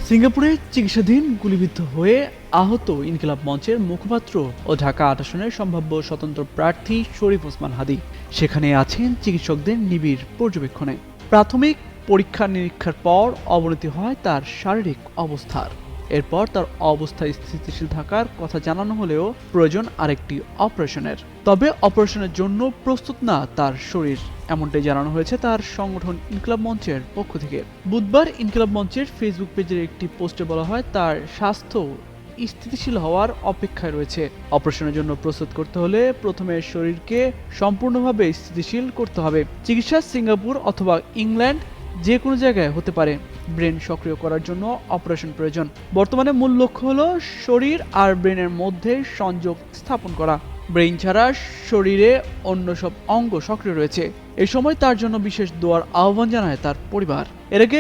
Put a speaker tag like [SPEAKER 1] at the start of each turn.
[SPEAKER 1] সিঙ্গাপুরে চিকিৎসাধীন গুলিবিদ্ধ হয়ে আহত ইনকিলাব মঞ্চের মুখপাত্র ও ঢাকা ৮ আসনের সম্ভাব্য স্বতন্ত্র প্রার্থী শরীফ ওসমান হাদী সেখানে আছেন চিকিৎসকদের নিবিড় পর্যবেক্ষণে। প্রাথমিক পরীক্ষা নিরীক্ষার পর অবনতি হয় তার শারীরিক অবস্থার। এরপর তার অবস্থা স্থিতিশীল থাকার কথা জানানো হলেও প্রয়োজন আরেকটি অপারেশনের। তবে অপারেশনের জন্য প্রস্তুত না তার শরীর, এমনটাই জানানো হয়েছে তার সংগঠন ইনকিলাব মঞ্চের পক্ষ থেকে। বুধবার ইনকিলাব মঞ্চের ফেসবুক পেজের একটি পোস্টে বলা হয়, তার স্বাস্থ্য স্থিতিশীল হওয়ার অপেক্ষায় রয়েছে। অপারেশনের জন্য প্রস্তুত করতে হলে প্রথমে শরীরকে সম্পূর্ণভাবে স্থিতিশীল করতে হবে। চিকিৎসা সিঙ্গাপুর অথবা ইংল্যান্ড যে কোনো জায়গায় হতে পারে। ব্রেন সক্রিয় করার জন্য অপারেশন প্রয়োজন। বর্তমানে মূল লক্ষ্য হলো শরীর আর ব্রেনের মধ্যে সংযোগ স্থাপন করা। ব্রেইন ছাড়া শরীরে অন্য সব অঙ্গ সক্রিয় রয়েছে। এই সময় তার জন্য বিশেষ দোয়ার আহ্বান জানায় তার পরিবার। এর আগে